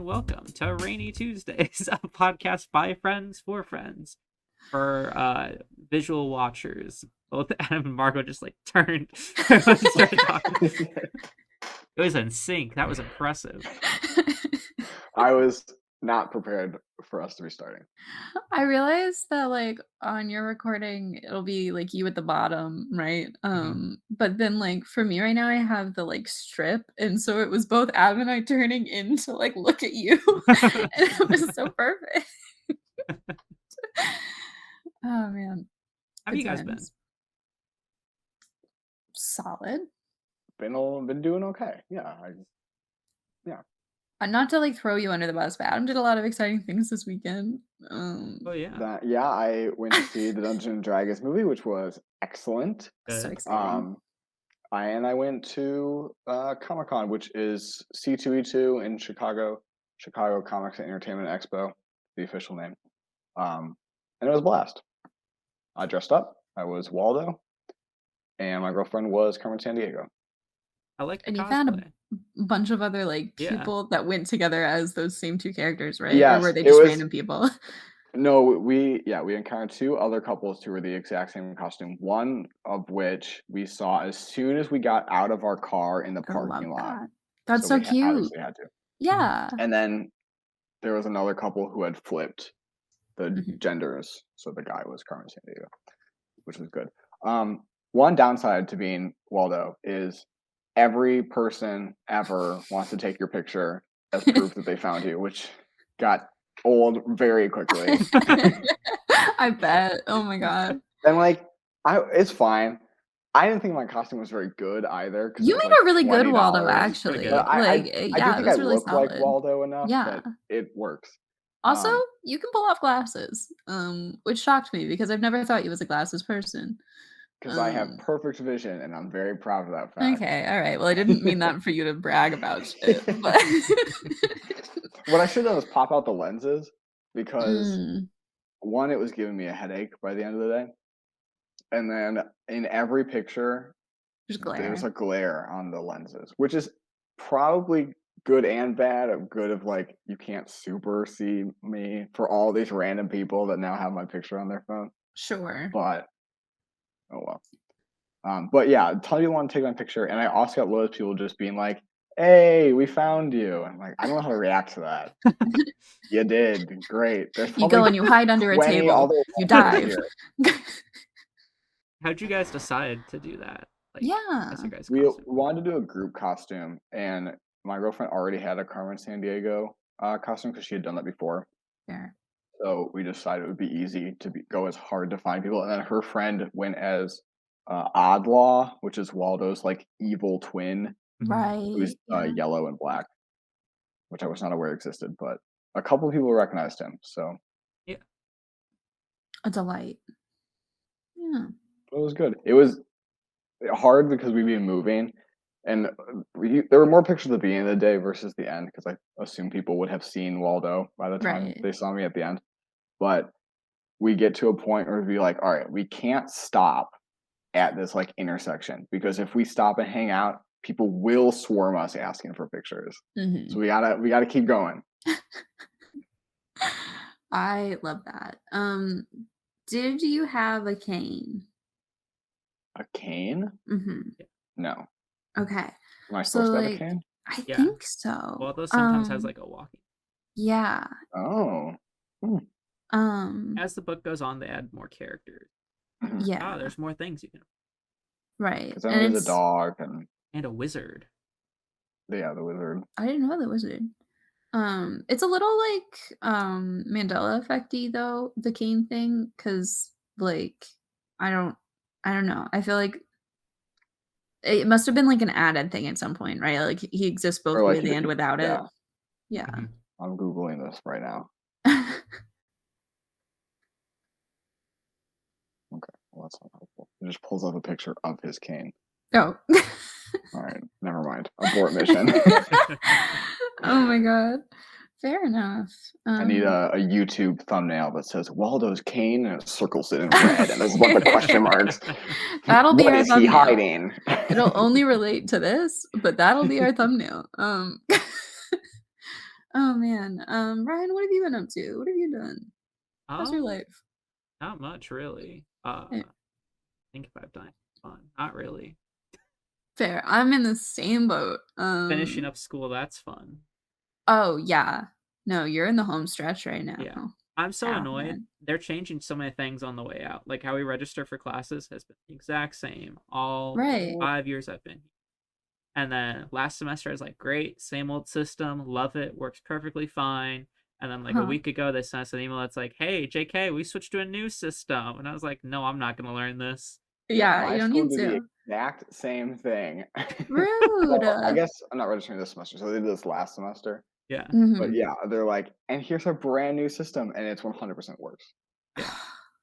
and welcome to Rainy Tuesdays, a podcast by friends for friends. For visual watchers, both Adam and Margot just like turned and started talking. It was in sync. That was impressive. I was not prepared for us to be starting. I realized that like on your recording it'll be like you at the bottom, right? But then like for me right now I have the like strip, and so it was both Adam and I turning in to like look at you. And it was so perfect. Oh man. How have you guys been? Solid. Been doing okay. Yeah. Not to like throw you under the bus, but Adam did a lot of exciting things this weekend. Oh yeah. I went to see the Dungeons and Dragons movie, which was excellent. So exciting. I went to Comic-Con, which is C2E2 in Chicago Comics and Entertainment Expo, the official name. And it was a blast. I dressed up. I was Waldo, and my girlfriend was Carmen Sandiego. I like the and you cosplay. found a bunch of other like people that went together as those same two characters, right? Yes, or were they just random people? No, we encountered two other couples who were the exact same costume. One of which we saw as soon as we got out of our car in the parking lot. That's so cute. Obviously had to. Yeah. And then there was another couple who had flipped the genders, so the guy was Carmen Sandiego, which was good. One downside to being Waldo is every person ever wants to take your picture as proof that they found you, which got old very quickly. I bet. Oh my god. And it's fine. I didn't think my costume was very good either. You made a really good Waldo, actually. I do think I really look solid. like Waldo enough that it works. Also, you can pull off glasses, which shocked me because I've never thought you was a glasses person. Because I have perfect vision, and I'm very proud of that fact. Okay, all right. Well, I didn't mean that for you to brag about shit. But what I should have done was pop out the lenses, because one, it was giving me a headache by the end of the day, and then in every picture, there's a glare on the lenses, which is probably good and bad. Good of like you can't super see me for all these random people that now have my picture on their phone. Sure. But oh well. But yeah, a ton of people want to take my picture, and I also got loads of people just being like, "Hey, we found you." I'm like, I don't know how to react to that. You did great. You go and you hide under a table. You dive. How'd you guys decide to do that? We wanted to do a group costume, and my girlfriend already had a Carmen Sandiego costume because she had done that before. Yeah. So we decided it would be easy to go as hard to find people, and then her friend went as Oddlaw, which is Waldo's like evil twin, right? Who's yellow and black, which I was not aware existed, but a couple people recognized him. So yeah, a delight. Yeah, it was good. It was hard because we've been moving, and there were more pictures at the beginning of the day versus the end, because I assume people would have seen Waldo by the time they saw me at the end. But we get to a point where we'd be like, all right, we can't stop at this like intersection, because if we stop and hang out, people will swarm us asking for pictures. So we gotta keep going. I love that. Did you have a cane? A cane? No. Okay. Am I supposed to have a cane? I think so. Waldo sometimes has like a walking. Yeah. Oh. As the book goes on, they add more characters. Yeah. There's more things you can. Right. Because then there's a dog and a wizard. Yeah, the wizard. I didn't know the wizard. It's a little like Mandela effect-y though, the cane thing, because like I don't know. I feel like it must have been like an added thing at some point, right? Like he exists both with and without it. Yeah. I'm Googling this right now. Okay, well that's not helpful. It just pulls up a picture of his cane. Oh. All right, never mind. Abort mission. Oh my god. Fair enough. I need a YouTube thumbnail that says Waldo's cane and it circles it in red and there's a bunch of question marks. That'll be our thumbnail. What is he hiding? It'll only relate to this, but that'll be our thumbnail. Oh man. Ryan, what have you been up to? What have you done? How's your life? Not much really. Eh, Think if I've done anything fun. Not really. Fair. I'm in the same boat. Finishing up school, that's fun. Oh yeah. No, you're in the home stretch right now. Yeah. I'm so Oh annoyed. man. They're changing so many things on the way out. Like how we register for classes has been the exact same all Right. 5 years I've been here. And then last semester I was like, great, same old system, love it, works perfectly fine. And then like a Huh. week ago they sent us an email that's like, hey, JK, we switched to a new system. And I was like, no, I'm not gonna learn this. Yeah, My you don't school need did the to. exact same thing. Rude. Well, I guess I'm not registering this semester, so they did this last semester. Yeah. But Mhm. yeah, they're like, and here's a brand new system, and it's 100% worse. Yeah. I have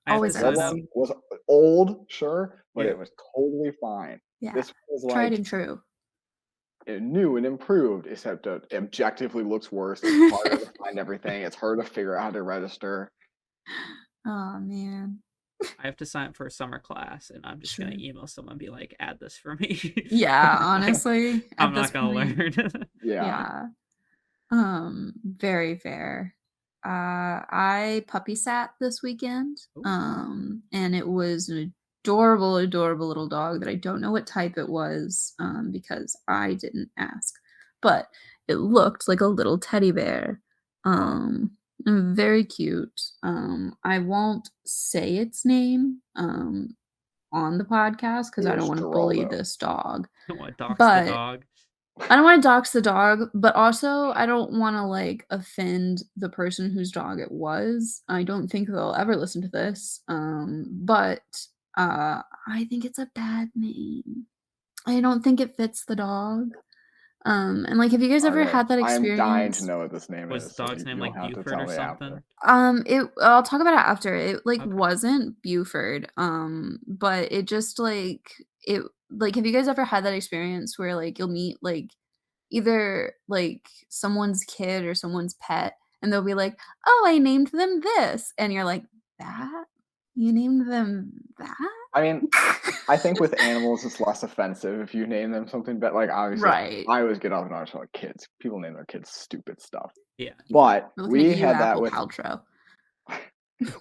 to Always The old sign is. up. one was old, sure, but Yeah. it was totally fine. Yeah. This was Tried like and true. new and improved, except it objectively looks worse. It's harder to find everything. It's harder to figure out how to register. Oh man. I have to sign up for a summer class and I'm just gonna Sure. email someone and be like, add this for me. Yeah, honestly, I'm at this not gonna point, learn. Yeah. yeah. Very fair. I puppy sat this weekend. Ooh. And it was an adorable, adorable little dog that I don't know what type it was, because I didn't ask. But it looked like a little teddy bear. Oh, And very cute. I won't say its name on the podcast because it I don't was want to bully Geraldo. this dog. Don't want to dox the But dog. I don't wanna dox the dog, but also I don't wanna, like, offend the person whose dog it was. I don't think they'll ever listen to this, but, I think it's a bad name. I don't think it fits the dog. And, like, have you guys ever Okay, had that I'm dying to experience? know what this name Was is, the so dog's name you'll like have to Buford tell or me after. something? I'll talk about it after. It, like, Okay. wasn't Buford, but it just, have you guys ever had that experience where, like, you'll meet, like, either, like, someone's kid or someone's pet, and they'll be like, "Oh, I named them this," and you're like, "That? You named them that?" I mean, I think with animals, it's less offensive if you name them something, but like obviously, Right. I always get off and on about kids. People name their kids stupid stuff. Yeah. But We're looking at we you, had that Apple with Paltrow.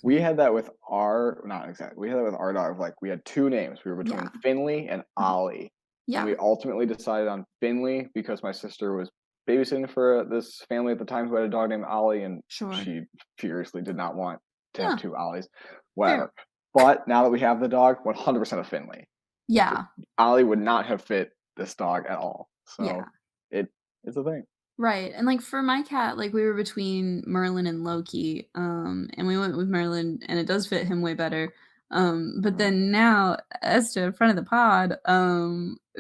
we had that with our not exactly. We had that with our dog. Like we had two names. We were between Yeah. Finley and Ollie, and Yeah. we ultimately decided on Finley because my sister was babysitting for this family at the time who had a dog named Ollie, and Sure. she furiously did not want to have Yeah. two Ollies. Fair. Whatever. But now that we have the dog, 100% of Finley. Yeah. Ollie would not have fit this dog at all. Yeah. So it's a thing. Right, and, like, for my cat, like, we were between Merlin and Loki, and we went with Merlin, and it does fit him way better, but Mhm. then now, Esther, friend of the pod,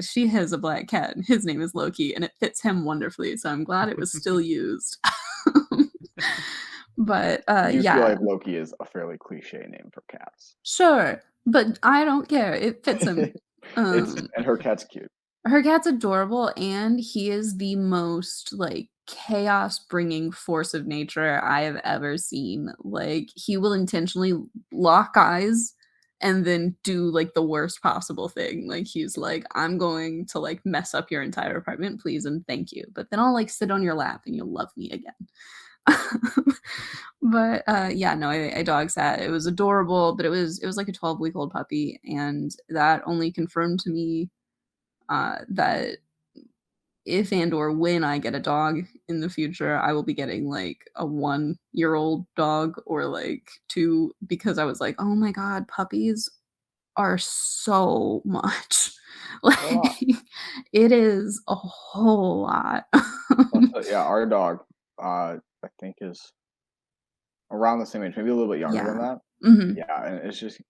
she has a black cat, and his name is Loki, and it fits him wonderfully, so I'm glad it was still used. But, I do feel yeah, like Loki is a fairly cliche name for cats. sure, but I don't care, it fits him. It's Um and her cat's cute. Her cat's adorable, and he is the most, like, chaos-bringing force of nature I have ever seen. Like, he will intentionally lock eyes and then do, like, the worst possible thing. Like, he's like, "I'm going to, like, mess up your entire apartment, please and thank you, but then I'll, like, sit on your lap and you'll love me again." But, yeah, no, I dog sat. It was adorable, but it was like a 12-week-old puppy, and that only confirmed to me that if and or when I get a dog in the future, I will be getting like a 1-year-old dog or like 2 because I was like, "Oh my god, puppies are so much." A lot. Like, it is a whole lot. Also, yeah, our dog, I think is around the same age, maybe a little bit younger than Yeah. that. Mhm. Yeah, and it's just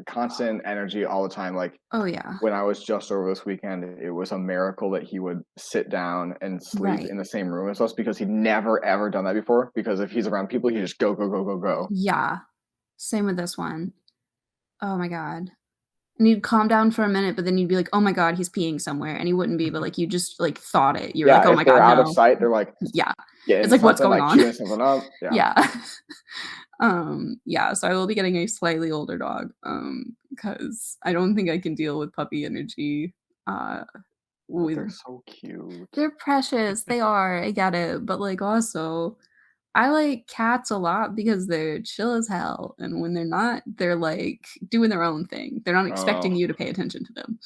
constant energy all the time. Like Oh, yeah. when I was just over this weekend, it was a miracle that he would sit down and sleep Right. in the same room as us because he'd never ever done that before. Because if he's around people, he just go go go go go. Yeah. Same with this one. Oh my god. And you'd calm down for a minute, but then you'd be like, "Oh my god, he's peeing somewhere," and he wouldn't be, but, like, you just, like, thought it. You were like, Yeah, "Oh if my they're god, out of no." sight, they're like Yeah. getting It's into like, "What's something, going like on?" chewing something up. Yeah. Yeah. Yeah, so I will be getting a slightly older dog, because I don't think I can deal with puppy energy, uh, They're so cute. They're precious. They are. I get it. But like also, I like cats a lot because they're chill as hell. And when they're not, they're like doing their own thing. They're not expecting you to pay attention to them.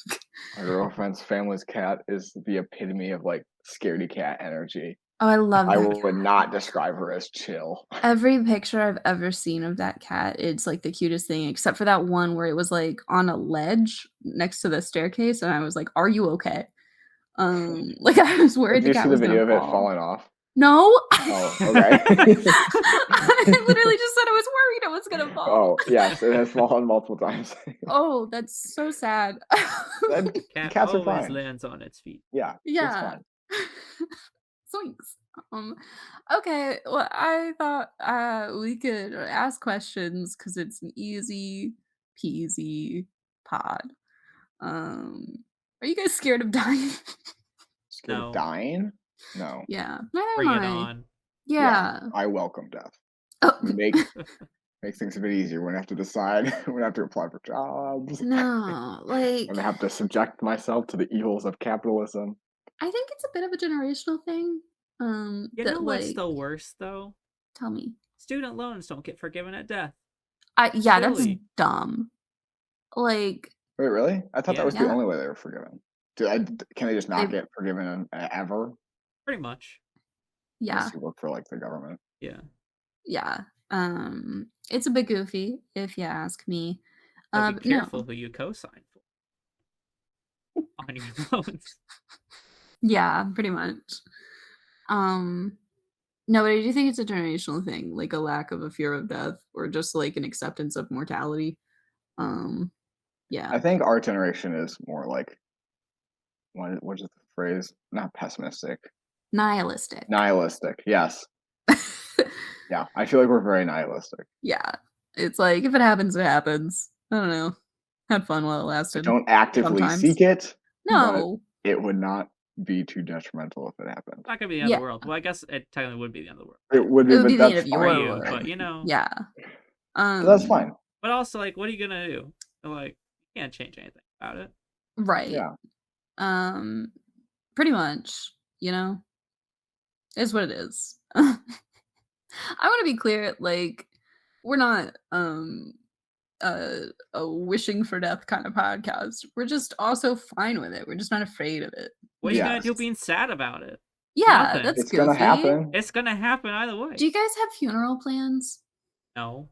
My girlfriend's family's cat is the epitome of like scaredy cat energy. Oh, I love that. I would not describe her as chill. Every picture I've ever seen of that cat, it's like the cutest thing, except for that one where it was like on a ledge next to the staircase, and I was like, "Are you okay?" Like I was worried the cat was gonna fall. Did you see the video of it falling off? No. Oh, okay. I literally just said I was worried it was gonna fall. Oh, yes, it has fallen multiple times. Oh, that's so sad. Cats are fine. Lands on its feet. Yeah. Yeah. Zoinks. Okay, well, I thought we could ask questions because it's an easy peasy pod. Are you guys scared of dying? Scared of dying? No. Yeah, neither Bring am it I. on. Yeah. I welcome death. Oh. Make things a bit easier when I have to decide, when I have to apply for jobs. No, like when I have to subject myself to the evils of capitalism. I think it's a bit of a generational thing. You know what's the worst though? Tell me. Student loans don't get forgiven at death. Yeah, that's dumb. Like, wait, really? I thought that was the only way they were forgiven. Can they just not get forgiven ever? Pretty much. Yeah. Unless you work for like the government. Yeah. Yeah. It's a bit goofy if you ask me. But be careful who you co-sign for on your loans. Yeah, pretty much. No, but I do think it's a generational thing, like a lack of a fear of death or just like an acceptance of mortality. Yeah. I think our generation is more like what is the phrase? Not pessimistic. Nihilistic. Nihilistic, yes. Yeah, I feel like we're very nihilistic. Yeah. It's like if it happens, it happens. I don't know. Had fun while it lasted. Don't actively seek it. No. It would not be too detrimental if it happened. It's not gonna be the end of the world. Well, I guess it technically would be the end of the world. It would be, but that's fine. But you know. Yeah. That's fine. But also, like, what are you gonna do? Like, you can't change anything about it. Right. Yeah. Pretty much, you know, is what it is. I want to be clear, like, we're not a wishing for death kind of podcast. We're just also fine with it. We're just not afraid of it. What are you gonna do being sad about it? Yeah, Nothing. that's it's gonna happen. It's gonna happen either way. Do you guys have funeral plans? No.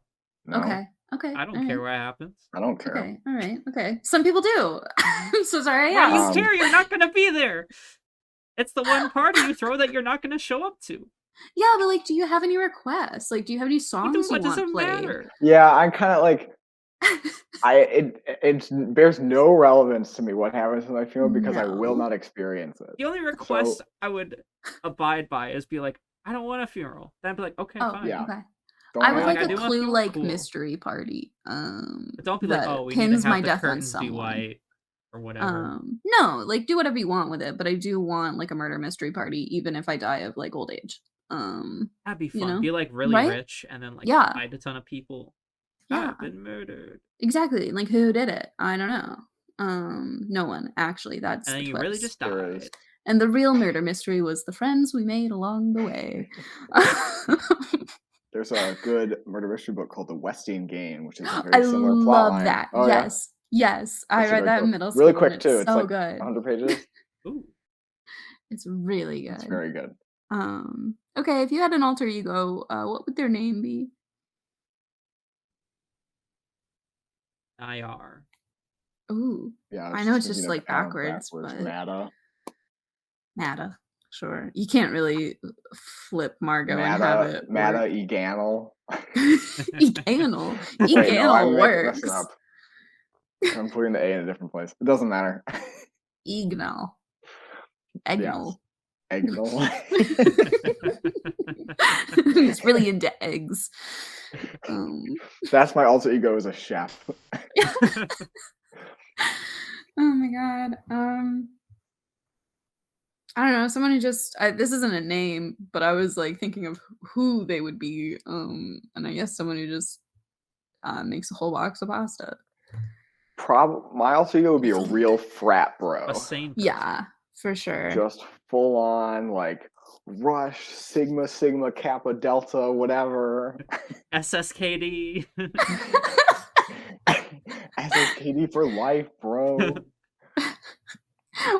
Okay. I don't care what happens. I don't care. Okay. All right. Okay. Some people do. I'm so sorry. Why do you care? You're not gonna be there. It's the one party you throw that you're not gonna show up to. Yeah, but like, do you have any requests? Like, do you have any songs what you does want it played? matter? Yeah, I'm kind of like, it bears no relevance to me what happens in my funeral because I will not experience it. The only request I would abide by is be like, I don't want a funeral. Then I'd be like, okay, fine. Yeah. Okay. I would like a Clue like mystery party. But don't be like, oh, we pins need to have my the death on curtains be someone. white or whatever. No, like do whatever you want with it, but I do want like a murder mystery party, even if I die of like old age. That'd be fun. You know? Be like really rich and then like hide a ton of people. I've been murdered. Exactly. Like who did it? I don't know. No one actually. That's and then the you really just died. And the real murder mystery was the friends we made along the way. There's a good murder mystery book called The Westing Game, which is a very similar plot line. I love that. Oh, yes. Yeah? Yes. I read that in middle school. Really quick too. It's so like good. 100 pages. Ooh. It's really good. It's very good. Okay, if you had an alter ego, what would their name be? IR. Ooh. Yeah. I know it's just like backwards, but Mata. Sure. You can't really flip Margot and have it. Mata Eganal. Eganal. Eganal works. I'm putting the A in a different place. It doesn't matter. Egnal. Egnal. Egnal. He's really into eggs. That's my alter ego as a chef. Oh my god. I don't know, someone who just this isn't a name, but I was like thinking of who they would be. And I guess someone who just makes a whole box of pasta. My alter ego would be a real frat bro. A sane person. Yeah, For sure. Just full on like Rush, Sigma, Sigma, Kappa, Delta, whatever. SSKD. SSKD for life, bro.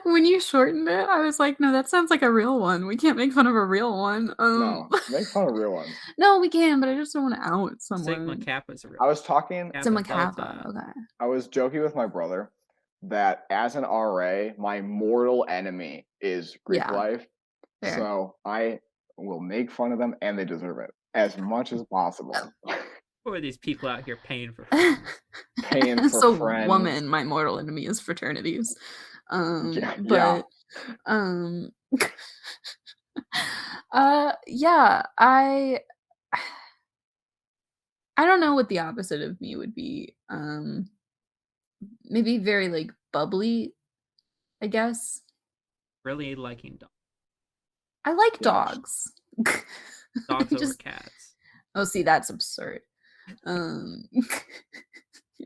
When you shortened it, I was like, no, that sounds like a real one. We can't make fun of a real one. No, make fun of real ones. No, we can, but I just don't want to out Sigma someone. Kappa is a real. I was talking. Sigma Delta. Kappa. Okay. I was joking with my brother that as an RA, my mortal enemy is Greek life. Fair. So I will make fun of them, and they deserve it as much as possible. Who are these people out here paying for paying for so friends? Woman, my mortal enemy is fraternities. Yeah. I don't know what the opposite of me would be. Maybe very like bubbly, I guess. Really liking dogs. I like dogs. Dogs over cats. Oh, see, that's absurd.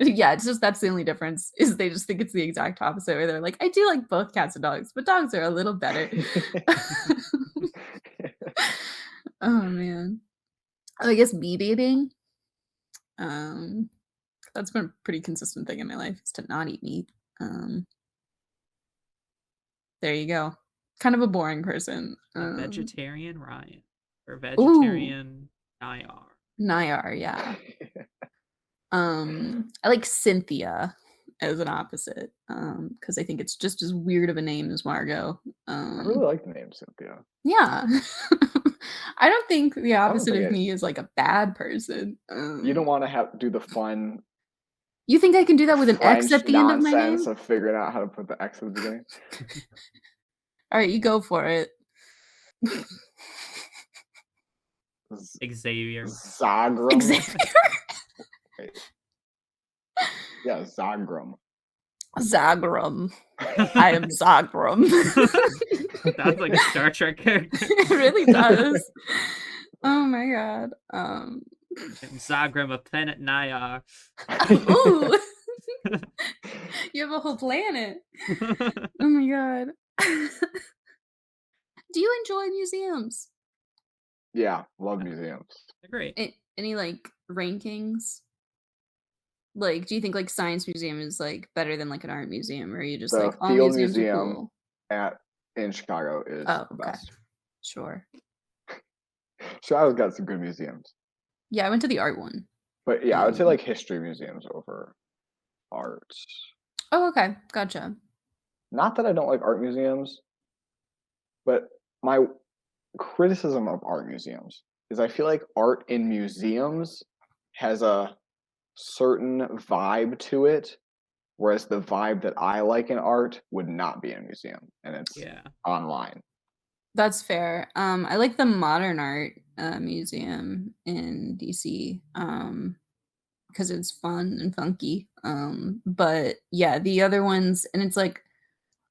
Yeah, it's just that's the only difference is they just think it's the exact opposite where they're like, I do like both cats and dogs, but dogs are a little better. Oh man. I guess bee baiting. That's been a pretty consistent thing in my life is to not eat meat. There you go. Kind of a boring person. A vegetarian Ryan or vegetarian Nayar. Nayar, yeah. I like Cynthia as an opposite because I think it's just as weird of a name as Margot. I really like the name Cynthia. Yeah. I don't think the opposite of me is like a bad person. You don't want to do the fun. You think I can do that with an X at the end of my name? Nonsense of figuring out how to put the X at the beginning. All right, you go for it. Xavier. Zagram. Xavier. Yeah, Zagram. Zagram. I am Zagram. That's like a Star Trek character. It really does. Oh my god. Zagram, a planet Nayar. Ooh. You have a whole planet. Oh my god. Do you enjoy museums? Yeah, love museums. They're great. Any like rankings? Like, do you think like science museum is like better than like an art museum, or are you just the like all field museums museum are cool? in Chicago is the best. Sure. Chicago's got some good museums. Yeah, I went to the art one. But yeah, I would say like history museums over art. Oh, okay. Gotcha. Not that I don't like art museums, but my criticism of art museums is I feel like art in museums has a certain vibe to it, whereas the vibe that I like in art would not be in a museum, and it's online. That's fair. I like the modern art museum in DC because it's fun and funky. But yeah, the other ones, and it's like,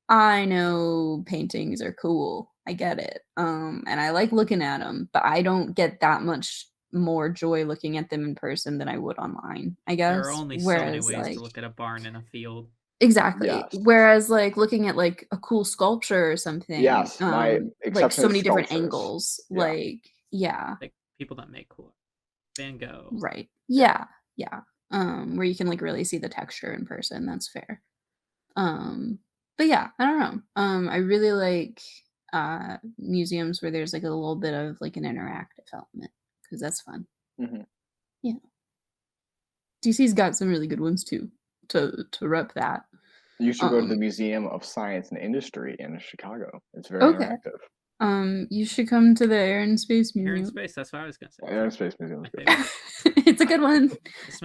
I know paintings are cool. I get it. And I like looking at them, but I don't get that much more joy looking at them in person than I would online, I guess. There are only so many ways to look at a barn in a field. Exactly. Yes. Whereas like looking at like a cool sculpture or something. Yes, my like so many different angles. Yeah. Like people that make cool. Van Gogh. Right. Yeah. Yeah. Where you can like really see the texture in person. That's fair. But yeah, I don't know. I really like museums where there's like a little bit of like an interactive element because that's fun. Mm-hmm. Yeah. DC's got some really good ones too. To rep that. You should go to the Museum of Science and Industry in Chicago. It's very interactive. You should come to the Air and Space Museum. Air and Space, that's what I was gonna say. Air and Space Museum. It's a good one.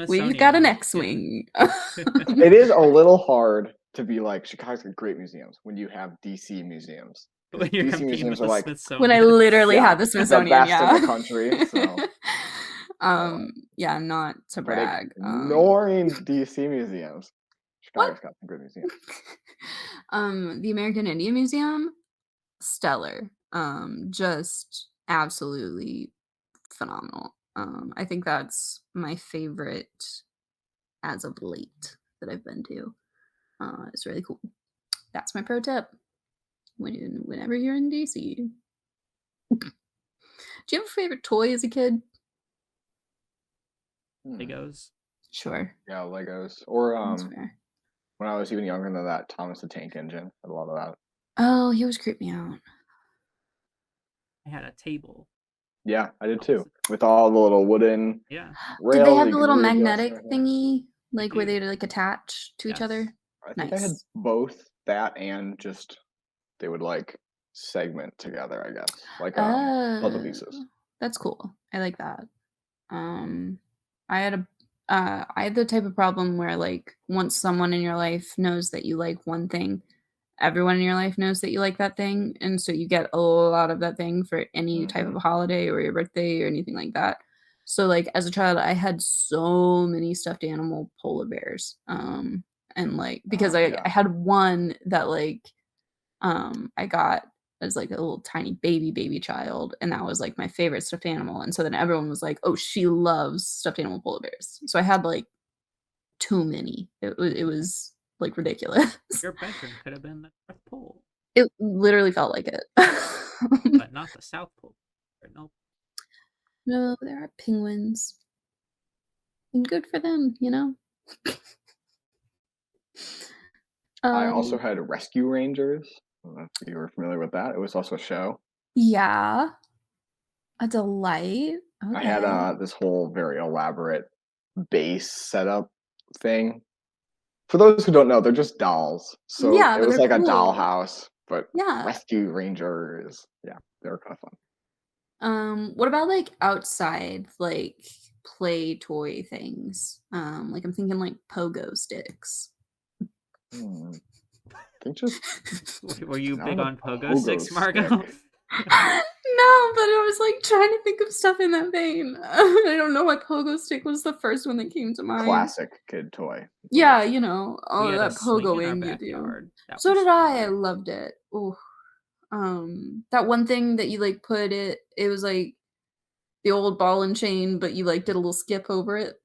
We've got an X-wing. It is a little hard to be like Chicago's got great museums when you have DC museums. When you're DC museums are like when I literally have the Smithsonian, the best in the country. So. Yeah, not to brag. Ignoring DC museums. Chicago's got some good museums. The American Indian Museum, stellar. Just absolutely phenomenal. I think that's my favorite as of late that I've been to. It's really cool. That's my pro tip. whenever you're in DC. Do you have a favorite toy as a kid? Legos. Sure. Yeah, Legos. Or That's fair. when I was even younger than that, Thomas the Tank Engine. I had a lot of that. Oh, he always creeped me out. I had a table. Yeah, I did too. With all the little wooden rails. Did they have you the could little readjust magnetic and everything. thingy? Like where they'd like attach to each other? I think I had Nice. both that and just they would like segment together, I guess. Like puzzle Oh, pieces. that's cool. I like that. I had the type of problem where like once someone in your life knows that you like one thing, everyone in your life knows that you like that thing, and so you get a lot of that thing for any type of holiday or your birthday or anything like that. So like as a child, I had so many stuffed animal polar bears. And like because I had one that like I got as like a little tiny baby child, and that was like my favorite stuffed animal. And so then everyone was like, "Oh, she loves stuffed animal polar bears." So I had like too many. It was like ridiculous. Your bedroom could have been the North Pole. It literally felt like it. But not the South Pole. Nope. No, there are penguins. And good for them, you know? I also had Rescue Rangers. I don't know if you were familiar with that. It was also a show. Yeah. A delight. Okay. I had this whole very elaborate base setup thing. For those who don't know, they're just dolls. So Yeah, it but was they're like a cool. dollhouse, but Yeah. Rescue Rangers. Yeah, they were kind of fun. What about like outside, like play toy things? Like I'm thinking like pogo sticks. I think just Were you not big a on pogo sticks, Margo? stick. No, but I was like trying to think of stuff in that vein. I don't know why pogo stick was the first one that came to mind. Classic kid toy. Yeah, you know, all We of had a that swing in our pogoing you do. backyard. That So was did I. I fun. loved it. Ooh. That one thing that you like put it was like the old ball and chain, but you like did a little skip over it.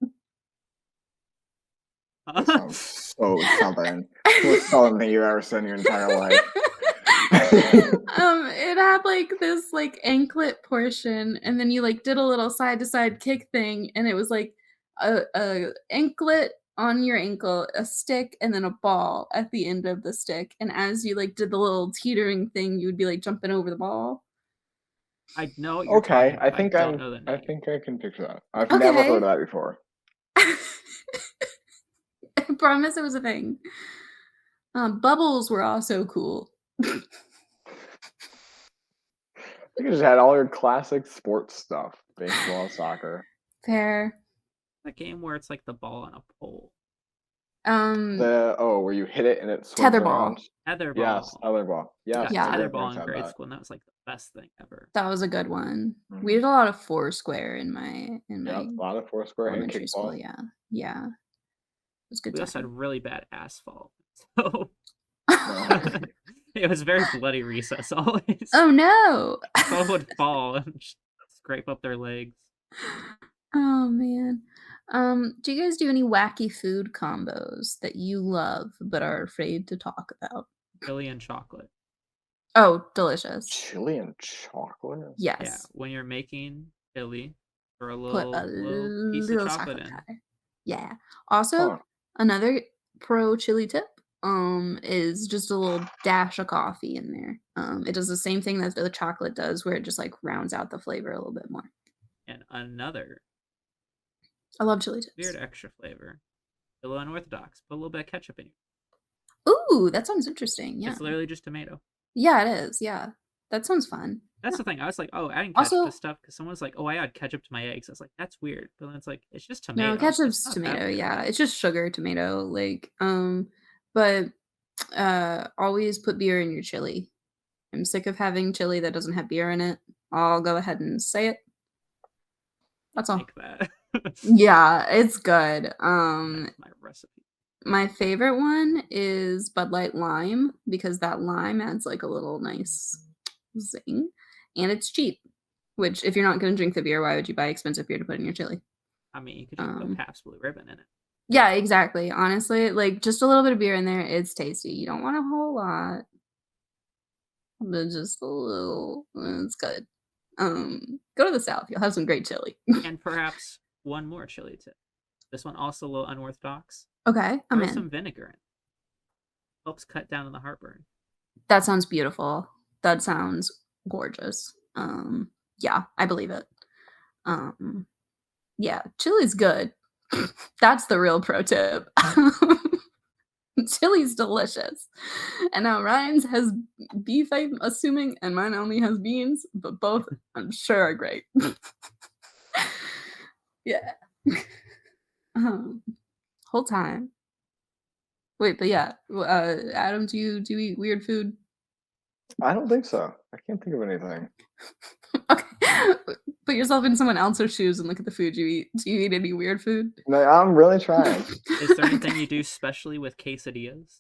That sounds so southern. Most southern thing you've ever said in your entire life. It had like this like anklet portion, and then you like did a little side to side kick thing, and it was like a anklet on your ankle, a stick, and then a ball at the end of the stick. And as you like did the little teetering thing, you would be like jumping over the ball. I know what you're talking about. I don't know the name. I think I can picture that. I've never heard of that before. I promise it was a thing. Bubbles were also cool. You just had all your classic sports stuff. Baseball, soccer. Fair. The game where it's like the ball on a pole. Where you hit it and it swings around. Tetherball. Yes, tetherball. Yes, yeah, tetherball in grade school, and that was like the best thing ever. That was a good one. We did a lot of Foursquare in my a lot of Foursquare and kickball. School. Yeah. It was good. We also had really bad asphalt, so it was very bloody recess always. Oh no! Someone would fall and scrape up their legs. Oh man. Do you guys do any wacky food combos that you love but are afraid to talk about? Chili and chocolate. Oh, delicious. Chili and chocolate? Yes. Yeah, when you're making chili, throw a Put little piece of chocolate in. Yeah. Also, another pro chili tip is just a little dash of coffee in there. It does the same thing that the chocolate does, where it just like rounds out the flavor a little bit more. And another, I love chili tips. Weird extra flavor, a little unorthodox. Put a little bit of ketchup in. Ooh, that sounds interesting. Yeah, it's literally just tomato. Yeah, it is. Yeah, that sounds fun. That's the thing. I was like, oh, adding ketchup to stuff because someone's like, oh, I add ketchup to my eggs. I was like, that's weird. But then it's like, it's just tomato. No, ketchup's tomato. Yeah, it's just sugar, tomato. Like, but always put beer in your chili. I'm sick of having chili that doesn't have beer in it. I'll go ahead and say it. That's all. Like that. Yeah, it's good. That's my recipe. My favorite one is Bud Light Lime because that lime adds like a little nice zing, and it's cheap. Which, if you're not going to drink the beer, why would you buy expensive beer to put in your chili? I mean, you could just put Pabst Blue Ribbon in it. Yeah, exactly. Honestly, like just a little bit of beer in there, it's tasty. You don't want a whole lot. but just a little. It's good. Go to the South. You'll have some great chili. And perhaps one more chili tip. This one also a little unorthodox. Okay, I'm Throw in. some vinegar in. Helps cut down on the heartburn. That sounds beautiful. That sounds gorgeous. Yeah, I believe it. Yeah, chili's good. That's the real pro tip. Chili's delicious. And now Ryan's has beef, I'm assuming, and mine only has beans, but both I'm sure are great. Yeah. Whole time. Wait, but yeah, Adam, do you eat weird food? I don't think so. I can't think of anything. Okay. Put yourself in someone else's shoes and look at the food you eat. Do you eat any weird food? No, I'm really trying. Is there anything you do specially with quesadillas?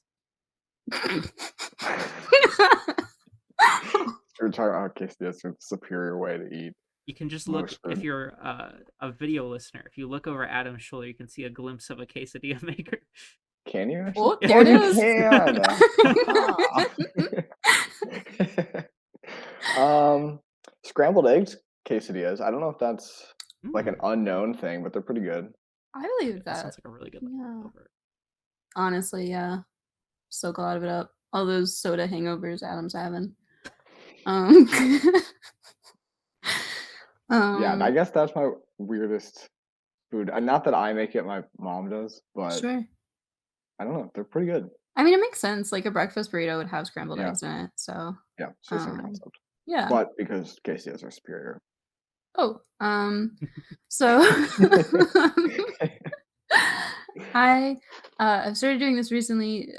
We're talking about quesadillas, a superior way to eat. You can just look, if you're a video listener, if you look over Adam's shoulder, you can see a glimpse of a quesadilla maker. Can you? Actually? Oh, there it you can. Scrambled eggs quesadillas. I don't know if that's like an unknown thing, but they're pretty good. I believe that. Sounds like a really good over. Honestly, yeah. Soak a lot of it up. All those soda hangovers Adam's having. Yeah, I guess that's my weirdest food. Not that I make it, my mom does, but sure. I don't know. They're pretty good. I mean, it makes sense. Like a breakfast burrito would have scrambled eggs in it. So yeah, it's the same concept. Yeah, but because quesadillas are superior. Oh, so I've started doing this recently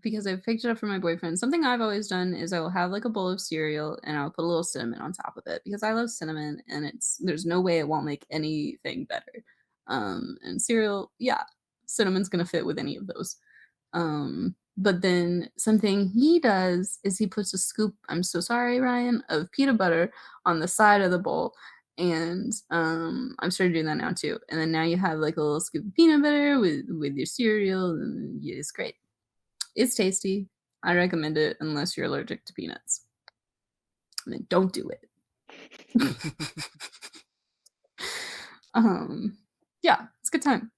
because I picked it up from my boyfriend. Something I've always done is I will have like a bowl of cereal and I'll put a little cinnamon on top of it because I love cinnamon and there's no way it won't make anything better. And cereal, yeah, cinnamon's gonna fit with any of those. But then something he does is he puts a scoop, I'm so sorry, Ryan, of peanut butter on the side of the bowl. And I'm started doing that now too. And then now you have like a little scoop of peanut butter with your cereal, and yeah, it's great. It's tasty. I recommend it unless you're allergic to peanuts. And then don't do it. Yeah, it's a good time.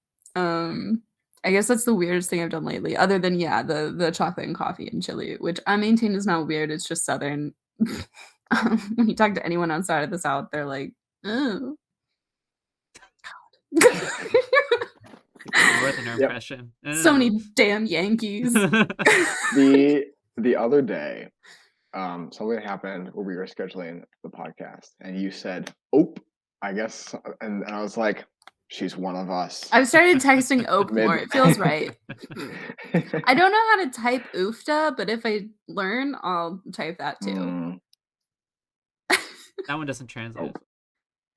I guess that's the weirdest thing I've done lately, other than the chocolate and coffee and chili, which I maintain is not weird. It's just Southern. When you talk to anyone outside of the South, they're like, "Oh, Northerner impression." So many damn Yankees. The other day, something happened where we were scheduling the podcast, and you said, "Ope," I guess, and I was like, "She's one of us." I've started texting Ope more. It feels right. I don't know how to type oofta, but if I learn, I'll type that too. That one doesn't translate.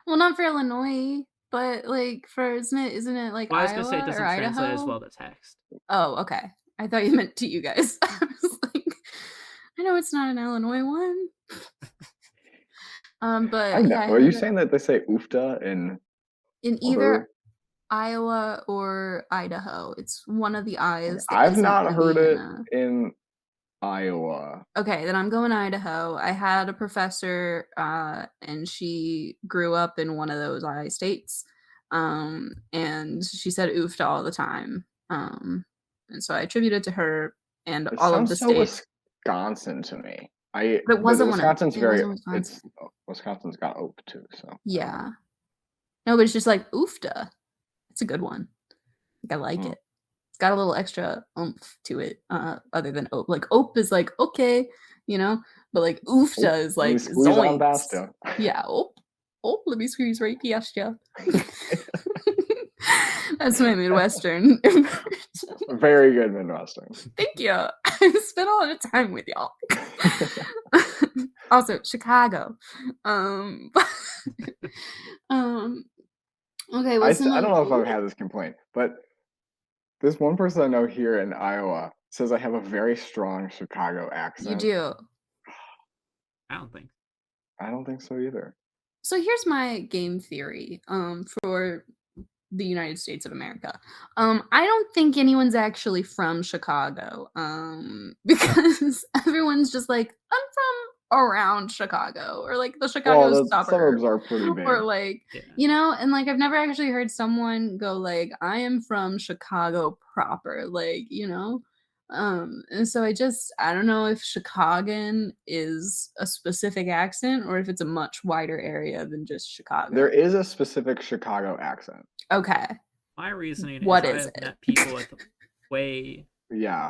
Well, not for Illinois, but like for isn't it like well, I was Iowa gonna say it doesn't translate as well to text. Oh, okay. I thought you meant to you guys. I was like, I know it's not an Illinois one. But I know. Are you saying that they say oofta in either Iowa or Idaho? It's one of the I's. I've not heard it in Iowa. Okay, then I'm going Idaho. I had a professor, and she grew up in one of those I states, and she said oofta all the time, and so I attribute it to her and all of the states. Wisconsin to me. But it wasn't Wisconsin's Wisconsin's got oak too, so yeah. No, but it's just like oofta. It's a good one. I like it. It's got a little extra oomph to it, other than ope. Like ope is like okay, but like oofta is like zoinks. Yeah, ope, let me squeeze right past you. That's my Midwestern. Very good Midwestern. Thank you. I spent a lot of time with y'all. Also, Chicago. Okay. I don't know if I've had this complaint, but this one person I know here in Iowa says I have a very strong Chicago accent. You do. I don't think so either. So here's my game theory for the United States of America. I don't think anyone's actually from Chicago, because everyone's just like, I'm from around Chicago, or like the Chicago Well, the suburb, suburbs are pretty big. or like, and like I've never actually heard someone go like, I am from Chicago proper, like, and so I don't know if Chicagoan is a specific accent or if it's a much wider area than just Chicago. There is a specific Chicago accent. Okay. My reasoning What is I is have it? met people with way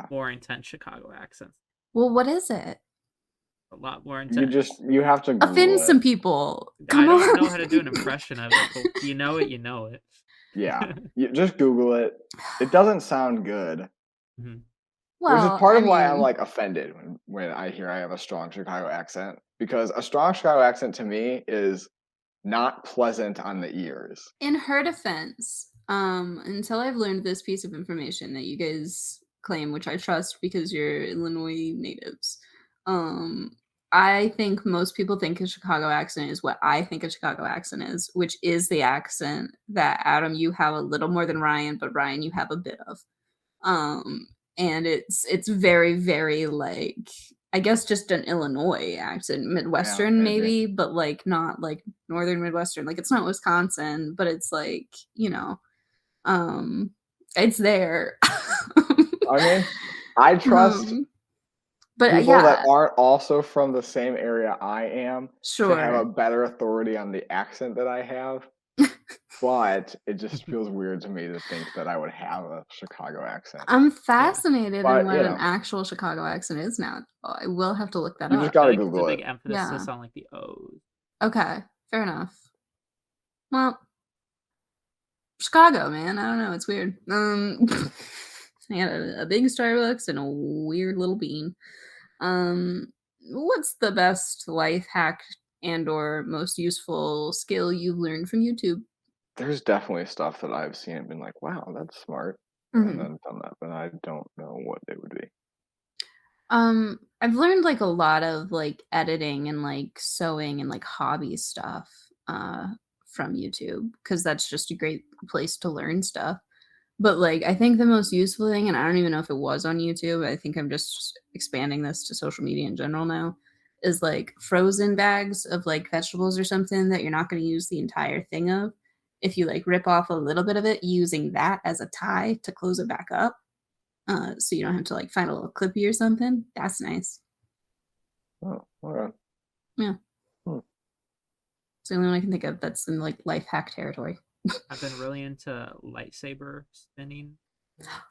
more intense Chicago accents. Well, what is it? A lot more intense. You have to Google offend it. some people. I don't know how to do an impression of it, but you know it, you know it. Yeah, you just Google it. It doesn't sound good. Mm-hmm. Well, which is part of why I'm like offended when I hear I have a strong Chicago accent, because a strong Chicago accent to me is not pleasant on the ears. In her defense, until I've learned this piece of information that you guys claim, which I trust because you're Illinois natives, I think most people think a Chicago accent is what I think a Chicago accent is, which is the accent that Adam, you have a little more than Ryan, but Ryan, you have a bit of. And it's very, very like, I guess just an Illinois accent, Midwestern maybe, but like not like Northern Midwestern. Like it's not Wisconsin, but it's like, it's there. I mean, I trust but people that aren't also from the same area I am to have a better authority on the accent that I have. But it just feels weird to me to think that I would have a Chicago accent. I'm fascinated in what an actual Chicago accent is now. I will have to look that up. You just gotta Google it's a it. big emphasis on like the O's. Okay, fair enough. Well, Chicago, man. I don't know. It's weird. I had a big Starbucks and a weird little bean. What's the best life hack and or most useful skill you've learned from YouTube? There's definitely stuff that I've seen and been like, wow, that's smart. And then done that, but I don't know what they would be. I've learned like a lot of like editing and like sewing and like hobby stuff from YouTube, because that's just a great place to learn stuff. But like I think the most useful thing, and I don't even know if it was on YouTube, I think I'm just expanding this to social media in general now, is like frozen bags of like vegetables or something that you're not going to use the entire thing of. If you like rip off a little bit of it, using that as a tie to close it back up. So you don't have to like find a little clippy or something. That's nice. Oh, all right. Yeah. It's the only one I can think of that's in like life hack territory. I've been really into lightsaber spinning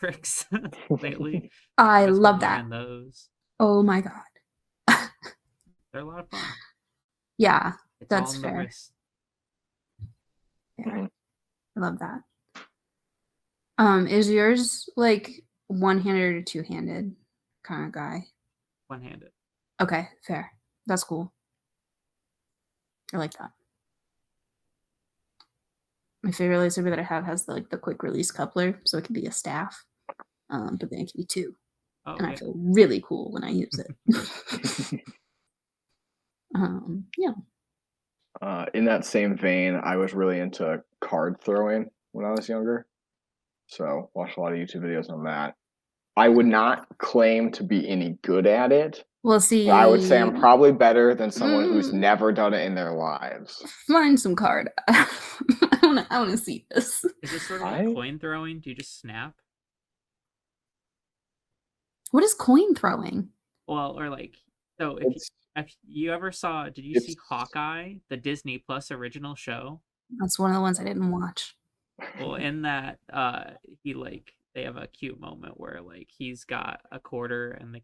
tricks lately. I love that. Those. Oh my god. They're a lot of fun. Yeah, it's that's all on fair. The wrist. Fair. I love that. Is yours like one-handed or two-handed kind of guy? One-handed. Okay, fair. That's cool. I like that. My favorite lightsaber that I have has the quick release coupler, so it can be a staff, but then it can be two. I feel really cool when I use it. Yeah. In that same vein, I was really into card throwing when I was younger, so watched a lot of YouTube videos on that. I would not claim to be any good at it. Well, see, I would say I'm probably better than someone who's never done it in their lives. Find some card. I want to see this. Is this sort of like coin throwing? Do you just snap? What is coin throwing? Well, or like, so if you ever saw, did you see Hawkeye, the Disney Plus original show? That's one of the ones I didn't watch. Well, in that, they have a cute moment where like he's got a quarter and they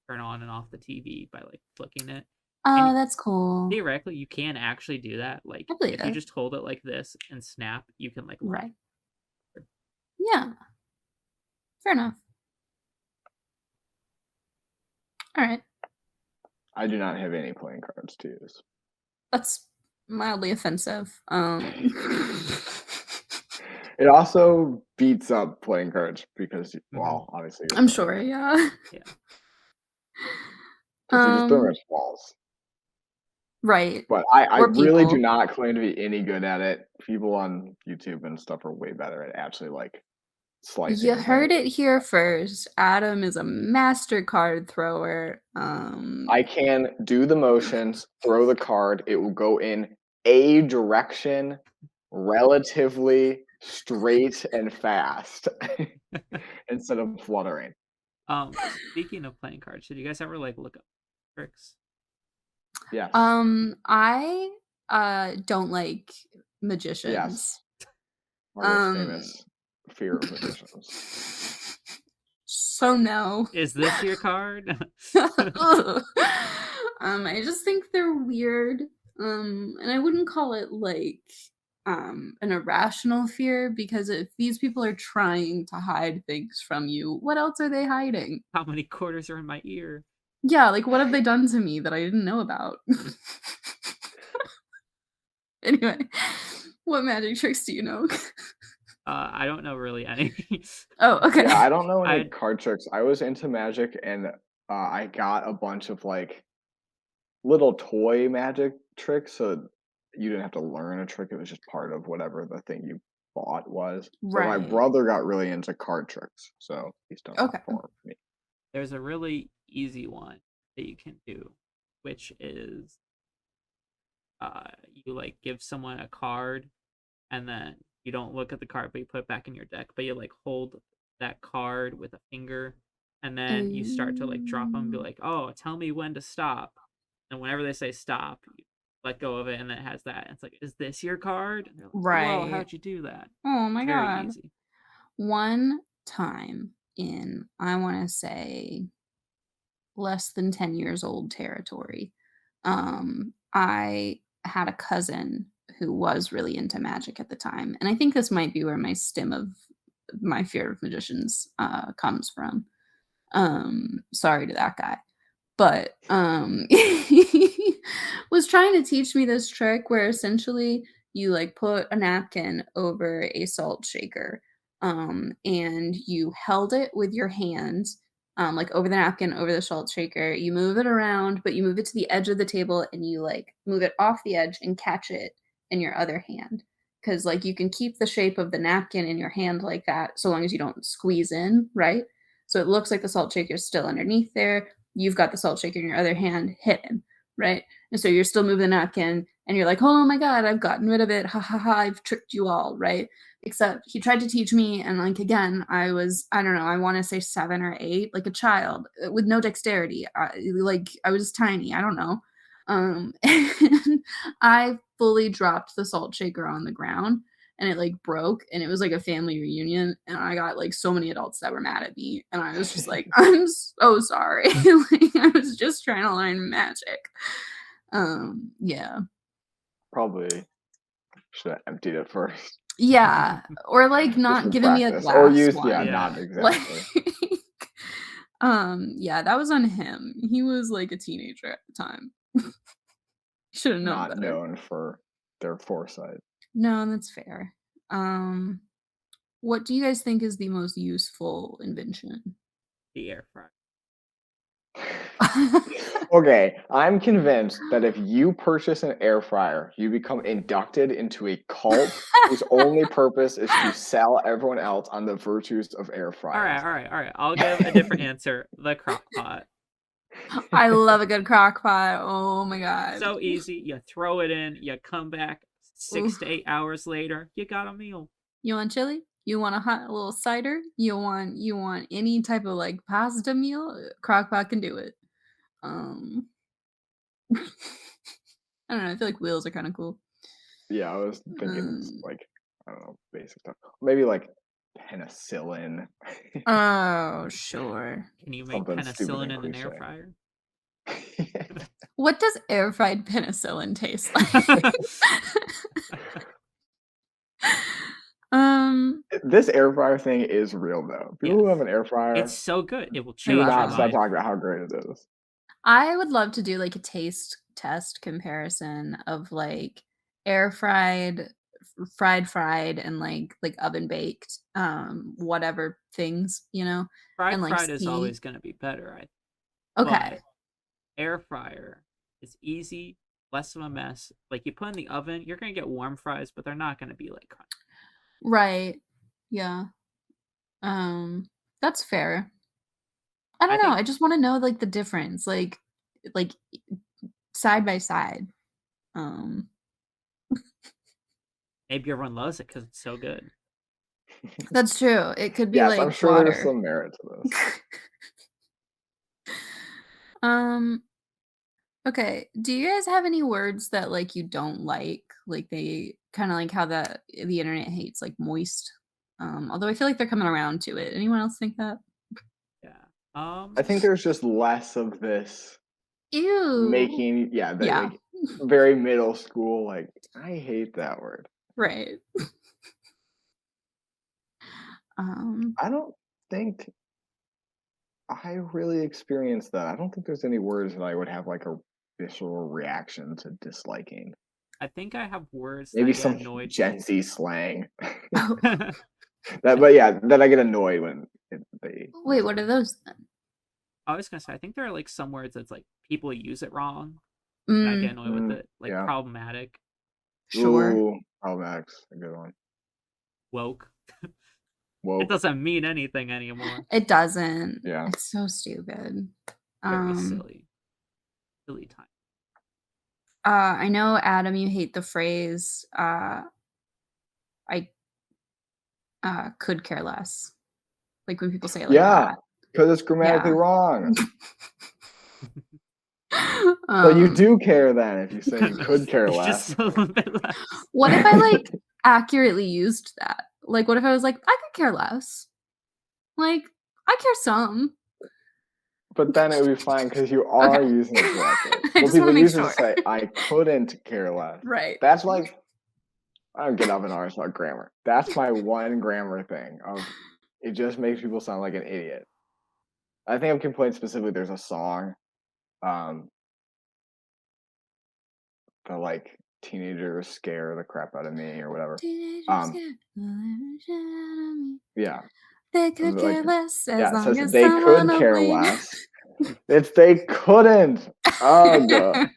turn on and off the TV by like flicking it. Oh, that's cool. Theoretically, you can actually do that. Like if you just hold it like this and snap, you can like right. Yeah. Fair enough. All right. I do not have any playing cards to use. That's mildly offensive. It also beats up playing cards because, well, obviously. I'm sure, yeah. Because you just throw at walls. Right. But I Or really do people. not claim to be any good at it. People on YouTube and stuff are way better at actually like slicing You and things. heard it here first. Adam is a master card thrower. I can do the motions, throw the card. It will go in a direction, relatively straight and fast, instead of fluttering. Speaking of playing cards, did you guys ever like look up tricks? Yes. I don't like Yes. magicians. Margo's Um famous fear of magicians. so no. Is this your card? Ugh. I just think they're weird. And I wouldn't call it like an irrational fear, because if these people are trying to hide things from you, what else are they hiding? How many quarters are in my ear? Yeah, like what have they done to me that I didn't know about? Anyway, what magic tricks do you know? I don't know really any. Oh, okay. Yeah, I don't know any I card tricks. I was into magic, and I got a bunch of like little toy magic tricks, so you didn't have to learn a trick. It was just part of whatever the thing you bought was. But my Right. brother got really into card tricks, so he's done Okay. more for me. There's a really easy one that you can do, which is you like give someone a card, and then you don't look at the card, but you put it back in your deck, but you like hold that card with a finger, and then you start to like drop them and be like, oh, tell me when to stop. And whenever they say stop, you let go of it, and then it has that. It's like, is this your card? And they're like, whoa, Right. how'd you do that? Oh my Very god. easy. One time in, I want to say, less than 10 years old territory, I had a cousin who was really into magic at the time. And I think this might be where my stem of my fear of magicians comes from. Sorry to that guy. But he was trying to teach me this trick where essentially you like put a napkin over a salt shaker, and you held it with your hands, like over the napkin, over the salt shaker. You move it around, but you move it to the edge of the table and you like move it off the edge and catch it in your other hand. Because like you can keep the shape of the napkin in your hand like that so long as you don't squeeze in, right? So it looks like the salt shaker is still underneath there. You've got the salt shaker in your other hand hidden, right? And so you're still moving the napkin and you're like, oh my God, I've gotten rid of it. Ha ha ha, I've tricked you all, right? Except he tried to teach me. And like, again, I was, I don't know, I want to say 7 or 8, like a child with no dexterity. I was tiny. I don't know. And I fully dropped the salt shaker on the ground and it like broke and it was like a family reunion and I got like so many adults that were mad at me and I was just like, I'm so sorry. Like I was just trying to learn magic. Yeah. Probably should have emptied it first. Yeah. Or like Just not for giving me a practice. Or glass use, yeah, one. not Yeah. exactly. Like yeah, that was on him. He was like a teenager at the time. Should have known Not better. known for their foresight. No, that's fair. Um what do you guys think is the most useful invention? The air fryer. Okay, I'm convinced that if you purchase an air fryer, you become inducted into a cult whose only purpose is to sell everyone else on the virtues of air fryers. All right. I'll give a different answer. The crock pot. I love a good crock pot. Oh my god. So easy. You throw it in, you come back 6 Oof. to 8 hours later, you got a meal. You want chili? You want a hot little cider? You want any type of like pasta meal? Crock pot can do it. Um I don't know, I feel like wheels are kind of cool. Yeah, I was thinking Um, like, I don't know, basic stuff. Maybe like penicillin. oh, sure. Can you make Something stupid penicillin and in an air cliche. fryer? What does air fried penicillin taste like? um, This air fryer thing is real though. People who Yes. have an air It's fryer so good. It will I do change love your not stop life. talking about how great it is. I would love to do like a taste test comparison of like air fried, fried, and like oven baked, whatever things, and like Fried is see. always going to be better, Okay. but air fryer is easy. less of a mess. Like you put in the oven, you're gonna get warm fries, but they're not gonna be like crunchy. Right. Yeah. That's fair. I I don't know. think I just want to know like the difference, like side by side. Um, maybe everyone loves it because it's so good. that's true. It could be Yes, I'm like sure there's water. some merit to this. um, okay. Do you guys have any words that like you don't like? Like they kind of like how the internet hates like moist. Although I feel like they're coming around to it. Anyone else think that? Yeah. I think there's just less of this Ew. making, the, Yeah. like very middle school. Like I hate that word. Right. I don't think I really experienced that. I don't think there's any words that I would have like a visceral reaction to disliking. I think I have words that Maybe I get some annoyed. Gen Z slang. Oh, But yeah, that I get annoyed when they wait, use what it. are those then? I was gonna say I think there are like some words that's like people use it wrong, and I get Mm, annoyed with it. Like Yeah. problematic, sure. Ooh, Max, a good one. woke. It Woke. doesn't mean anything anymore. It doesn't. Yeah. It's so stupid. Very silly. Silly time. I know, Adam, you hate the phrase, I could care less. Like when people say it like Yeah, that. because it's grammatically Yeah. wrong. But you do care then if you say you could care Just less. a little bit less. What if I like accurately used that? Like what if I was like, I could care less? Like, I care some. But then it would be fine because you are Okay. using it correctly. I What just wanna people make use is to sure. say, I couldn't care less. Right. That's like, I don't get up in arms about grammar. That's my one grammar thing of it just makes people sound like an idiot. I think I've complained specifically there's a song that like teenagers scare the crap out of me or whatever. Teenagers get the living shit out of me. Yeah. They could Like, care less as yeah, it long says as they someone could will care blame. less. It's they couldn't. Ugh.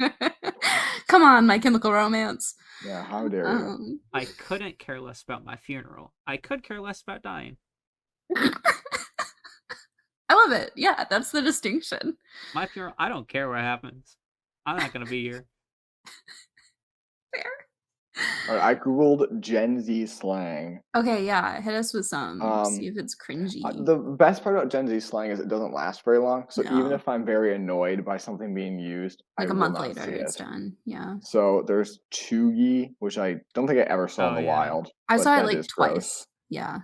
Come on, My Chemical Romance. Yeah, how dare you? I couldn't care less about my funeral. I could care less about dying. I love it. Yeah, that's the distinction. My funeral, I don't care what happens. I'm not gonna be here. Fair. All right, I googled Gen Z slang. Okay, yeah, hit us with some. See if it's cringy. The best part about Gen Z slang is it doesn't last very long. So even No. if I'm very annoyed by something being used, Like I a will month not later, see it's it. done. Yeah. So there's Chugi, which I don't think I ever saw in Oh, the yeah. wild. I but saw it that like is twice. gross. Yeah. And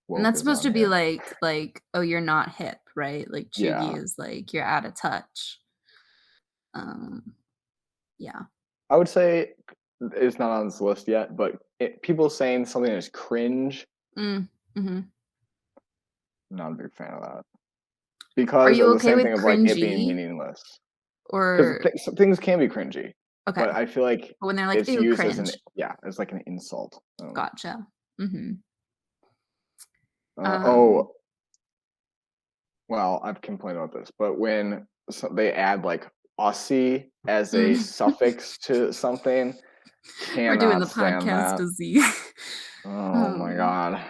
Woke that's is supposed to on be here. like, oh, you're not hip, right? Like Yeah. Chugi is like you're out of touch. Yeah. I would say it's not on this list yet, but people saying something is cringe, Mm-hmm. not a big fan of that. Are Because you of the okay same with thing of like it being cringy? meaningless. Because Or things can be cringy, okay. but I feel like But when they're like, it's ew, used as cringe. as like an insult. Gotcha. Mm-hmm. Well, I've complained about this, but when they add like "ussy" as a suffix to something, We're doing cannot the stand podcast that. to Z. Oh my god.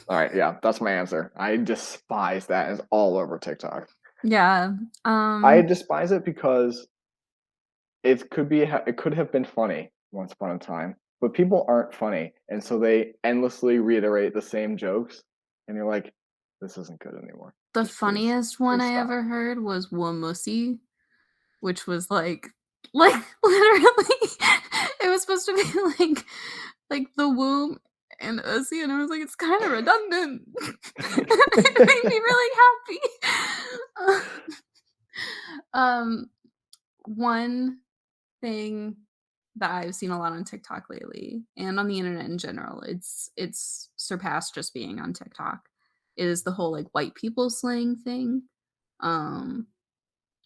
All right, yeah, that's my answer. I despise that. It's all over TikTok. Yeah. I despise it because it could have been funny once upon a time, but people aren't funny, and so they endlessly reiterate the same jokes, and you're like, this isn't good anymore. The Just funniest one please I stop. ever heard was Wamussy, which was like literally it was supposed to be like the womb and Ussy, and I was like, it's kind of redundant. It made me really happy. One thing that I've seen a lot on TikTok lately and on the internet in general, it's surpassed just being on TikTok, is the whole like white people slang thing.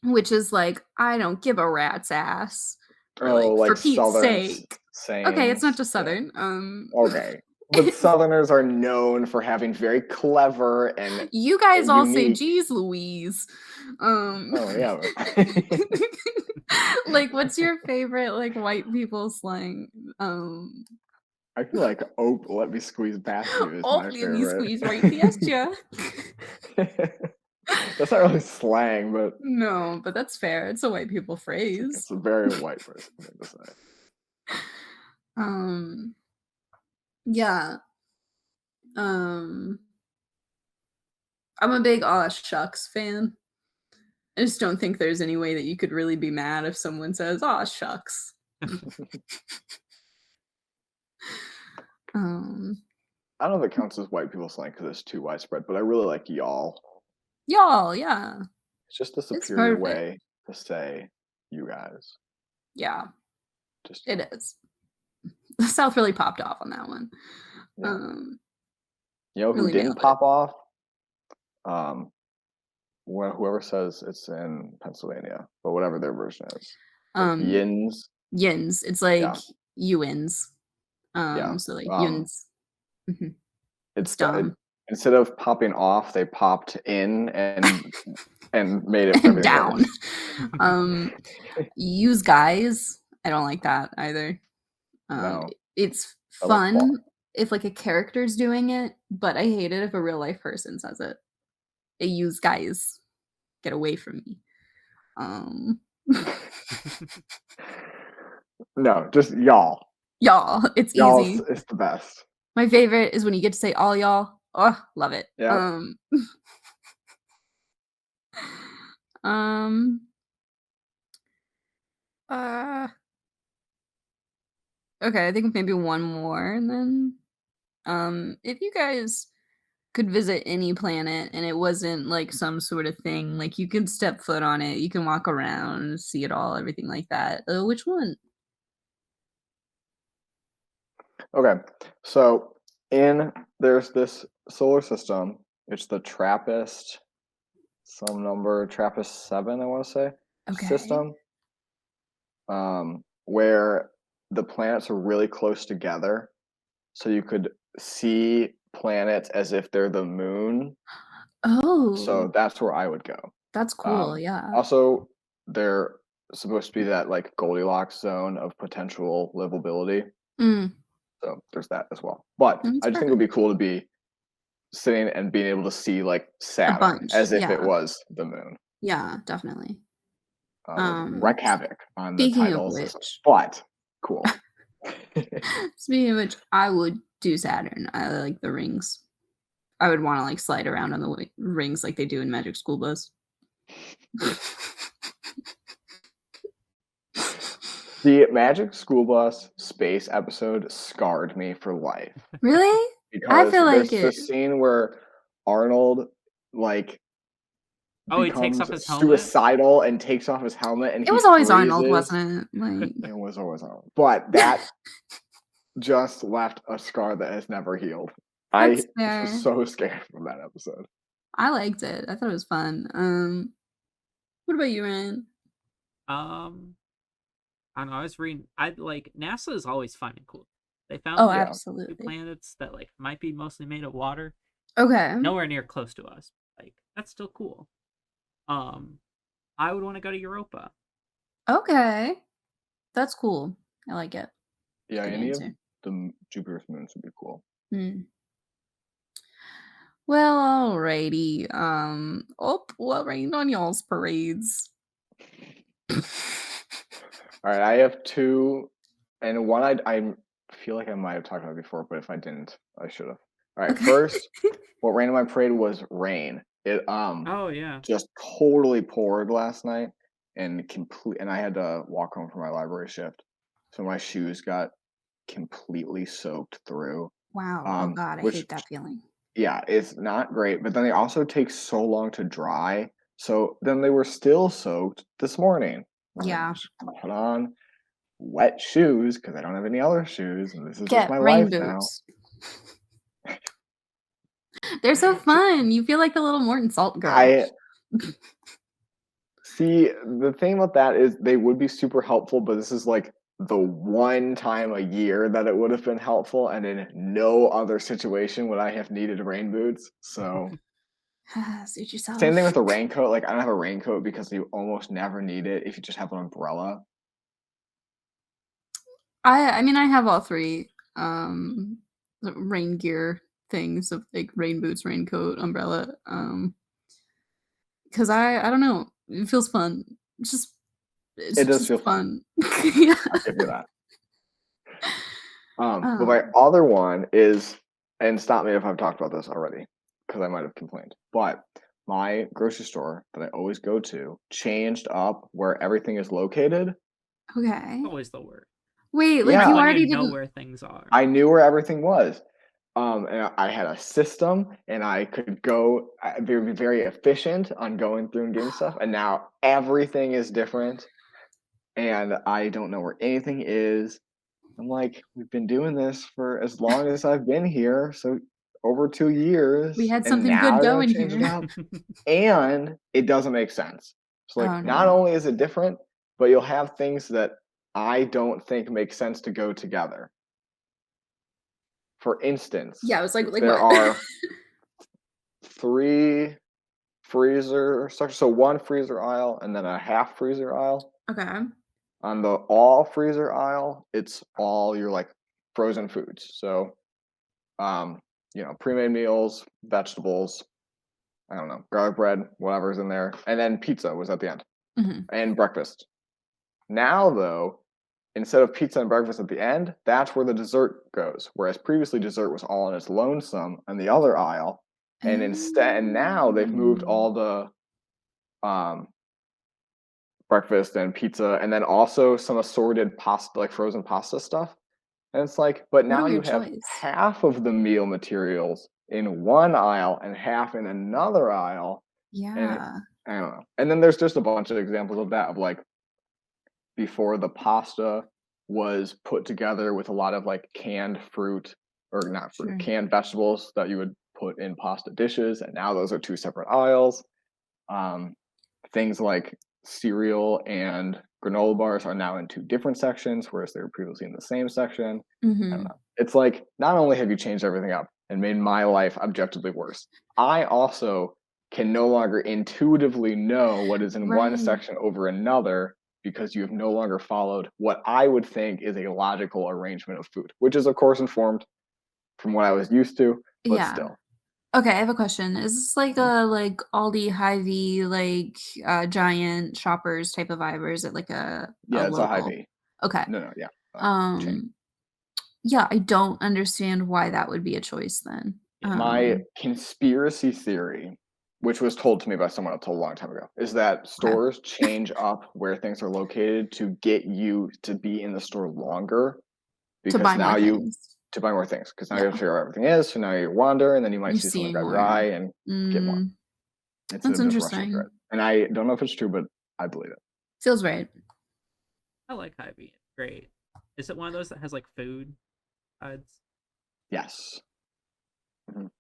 Which is like, I don't give a rat's ass. Or like, for Like Pete's Southern sake. Okay, it's not sayings. just Yeah. Southern. Okay. But Southerners are known for having very clever and you guys all say unique. "Geez, Louise." Oh yeah. Like, what's your favorite like white people slang? I feel like "Oh, let me squeeze past you" is Oh, my let me favorite. squeeze right past ya. That's not really slang, but No, but that's fair. It's a white people phrase. it's a very white person thing to say. Um, yeah. Um, I'm a big aw shucks fan. I just don't think there's any way that you could really be mad if someone says aw shucks. Um, I don't know if it counts as white people slang because it's too widespread, but I really like y'all. y'all, yeah. It's just a It's superior perfect. way to say you guys. Yeah, Just it is. The South really popped off on that one. yeah. You know who Really didn't nailed it. pop off? Whoever says it's in Pennsylvania, but whatever their version is. Like yins. Yins. It's like Yeah. you-ins. Yeah. So like yins. Mhm. It's It's dumb. instead of popping off, they popped in and made it everything Down. worse. Use guys. I don't like that either. No. It's I like fun Paul. if like a character's doing it, but I hate it if a real life person says it. They use guys. Get away from me. No, just y'all. Y'all, it's Y'all easy. is the best. My favorite is when you get to say all y'all. Oh, love it. Yeah. Um, uh, okay, I think maybe one more and then if you guys could visit any planet and it wasn't like some sort of thing, like you can step foot on it, you can walk around, see it all, everything like that. Which one? Okay. So there's this solar system. It's the TRAPPIST, some number, TRAPPIST 7, I want to say, Okay. system. Where the planets are really close together. So you could see planets as if they're the moon. So Oh, that's where I would go. that's cool. Yeah. Also, they're supposed to be that like Goldilocks zone of potential livability. Mm, So there's that as well. But that's I just think it would perfect. be cool to be sitting and being able to see like A Saturn bunch. as if it Yeah. was the moon. Yeah, definitely. Would wreak S havoc on the Speaking of tidal system. which But cool. speaking of which, I would do Saturn. I like the rings. I would wanna, like, slide around on the rings like they do in Magic School Bus. The Magic School Bus space episode scarred me for life Really? I because feel like there's it this scene where Arnold like Oh, he takes becomes off his helmet? suicidal and takes off his helmet and it he was always Arnold, freezes. wasn't it? Like It was always Arnold, but that just left a scar that has never healed. I that's fair. was so scared from that episode. I liked it. I thought it was fun. What about you, Ryan? Um, I don't know. I was reading. I like NASA is always fun and cool. They Oh, found like Yeah. 2 absolutely. planets that like might be mostly made of water, Okay. nowhere near close to us. Like that's still cool. Um, I would want to go to Europa. Okay. That's cool. I like it. Yeah, Good any of answer. the Jupiter's moons would be cool. Hmm. Well, alrighty. What rained on y'all's parades? All right, I have two, and one I feel like I might have talked about before, but if I didn't, I should have. All right, Okay. first, what rained in my parade was rain. It Oh yeah. just totally poured last night, and I had to walk home from my library shift, so my shoes got completely soaked through. Wow. Oh God, I Which hate that feeling. yeah, it's not great, but then they also take so long to dry. So then they were still soaked this morning. Yeah. Just put on wet shoes because I don't have any other shoes, and this is just Get my rain life now. boots. They're so fun. You feel like the little Morton Salt girl. I see the thing about that is they would be super helpful, but this is like the one time a year that it would have been helpful, and in no other situation would I have needed rain boots. So Suit yourself. same thing with a raincoat. Like I don't have a raincoat because you almost never need it if you just have an umbrella. I mean, I have all three rain gear things of like rain boots, raincoat, umbrella. Because I don't know, it feels fun. It's It does just feel fun. Yeah. I'll give you that. But my other one is, and stop me if I've talked about this already, because I might have complained. But my grocery store that I always go to changed up where everything is located. Okay. Always the word. Wait, like Yeah. you When already you know didn't. where things are. I knew where everything was. And I had a system, and I could go. They would be very efficient on going through and getting stuff. And now everything is different, and I don't know where anything is. I'm like, we've been doing this for as long as I've been here, so over 2 years, We had and something now good they're gonna going change it here. up, and it doesn't make sense. So, like, Oh not no. only is it different, but you'll have things that I don't think make sense to go together. For instance, Yeah, I was like there what? are 3 freezer sections, so 1 freezer aisle and then a half freezer aisle. Okay. On the all freezer aisle, it's all your, like, frozen foods. So, pre-made meals, vegetables, I don't know, garlic bread, whatever's in there, and then pizza was at the end, Mhm. and breakfast. Now, though, instead of pizza and breakfast at the end, that's where the dessert goes. Whereas previously dessert was all in its lonesome in the other aisle, and now they've moved all the um, breakfast and pizza, and then also some assorted pasta, like frozen pasta stuff. And it's like, but What a now you weird have choice. half of the meal materials in one aisle and half in another aisle. And Yeah. I don't know. And then there's just a bunch of examples of that, of like before the pasta was put together with a lot of like canned fruit, or not fruit, Sure. canned vegetables that you would put in pasta dishes. And now those are 2 separate aisles. Um, Things like cereal and granola bars are now in 2 different sections, whereas they were previously in the same section. I don't Mhm. know. It's like, not only have you changed everything up and made my life objectively worse, I also can no longer intuitively know what is in one Right. section over another, because you have no longer followed what I would think is a logical arrangement of food, which is, of course, informed from what I was used to, but Yeah. still. Okay, I have a question. Is this like a like Aldi, Hy-Vee, like giant shoppers type of vibe, or is it like a Yeah, it's a local? Hy-Vee. Okay. No, yeah, chain. Um yeah, I don't understand why that would be a choice then. Yeah. My conspiracy theory, which was told to me by someone else a long time ago, is that Okay. stores change up where things are located to get you to be in the store longer, To because buy more now you things. to buy more things, because now you have to Yeah. figure out where everything is. So now you wander, and then you might You're see something seeing grab your more. eye and get more instead That's of just rushing through interesting. it. And I don't know if it's true, but I believe it. Feels right. I like Hy-Vee. It's great. Is it one of those that has like food sides? Yes. Mhm.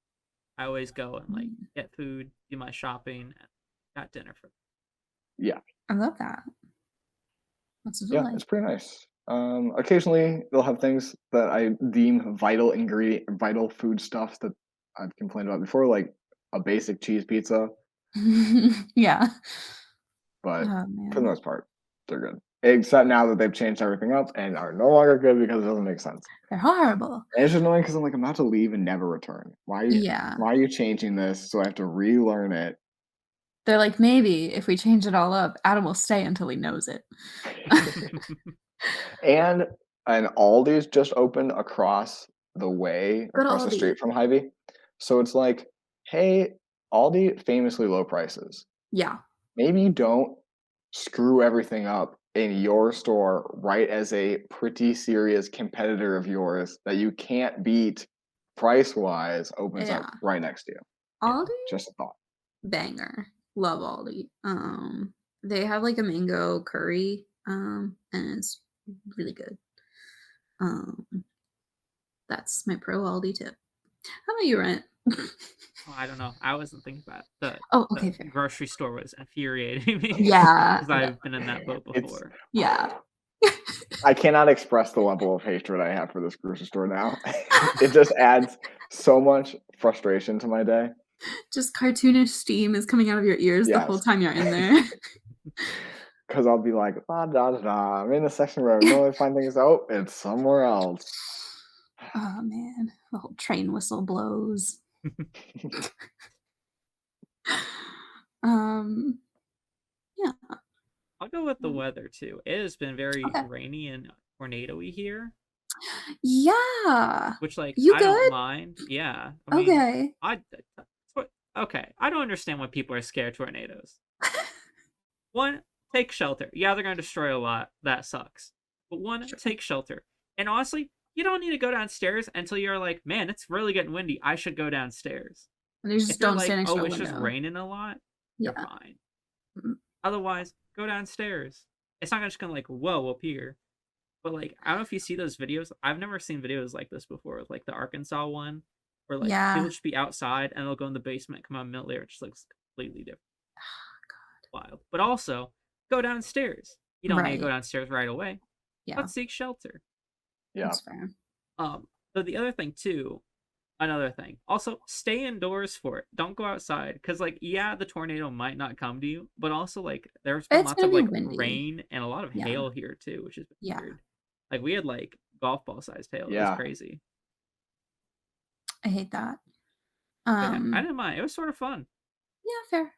I always go and like get food, do my shopping, and got dinner for. Yeah. I love that. That's a Yeah, delight. it's pretty nice. Occasionally they'll have things that I deem vital food stuff that I've complained about before, like a basic cheese pizza, Yeah. but Oh for the man. most part, they're good. Except now that they've changed everything up and are no longer good because it doesn't make sense. They're horrible. And it's just annoying because I'm like, I'm about to leave and never return. Yeah. Why are you changing this so I have to relearn it? They're like, maybe if we change it all up, Adam will stay until he knows it. And Aldi's just opened across the way, Good across the Aldi. street from Hy-Vee. So it's like, hey, Aldi famously low prices. Yeah. Maybe you don't screw everything up in your store right as a pretty serious competitor of yours that you can't beat price-wise opens up Yeah. right next to you. Aldi? Just a thought. Banger. Love Aldi. They have like a mango curry, and it's really good. Um, that's my pro Aldi tip. How about you, Rent? Oh, I don't know. I wasn't thinking about it. Oh, The okay, fair. grocery store was infuriating me Yeah. because I've been in that boat It's before. Yeah. I cannot express the level of hatred I have for this grocery store now. It just adds so much frustration to my day. Just cartoonish steam is coming out of your ears the whole time you're in there. Because I'll be like, I'm in a section where I normally find things out. It's somewhere else. Oh man, the whole train whistle blows. Yeah. I'll go with the weather too. It has been very rainy and tornado-y here. Yeah. Which, like, you I good? don't mind. Yeah. I mean, okay. Okay. I don't understand why people are scared of tornadoes. One, take shelter. Yeah, they're going to destroy a lot. That sucks. But one, take shelter. And honestly, you don't need to go downstairs until you're like, man, it's really getting windy. I should go downstairs. And they just if you're don't like, stand next to a it's window. just raining a lot, you're fine. Mm-hmm. Otherwise, go downstairs. It's not just going to, like, whoa, up here. But, like, I don't know if you see those videos. I've never seen videos like this before. Like the Arkansas one. Where, like, people just be outside and they'll go in the basement and come out a minute later. It just looks completely different. Oh, God. Wild. But also, go downstairs. You don't need to go downstairs right away. Yeah. Let's seek shelter. Yeah. That's fair. So the other thing, too, another thing. Also, stay indoors for it. Don't go outside. Because, like, yeah, the tornado might not come to you. But also, like, there's been lots of, like, rain and a lot of hail here, too. Which is weird. Like, we had, like, golf ball sized hail. It was crazy. I hate that. I didn't mind. It was sort of fun. Yeah, fair.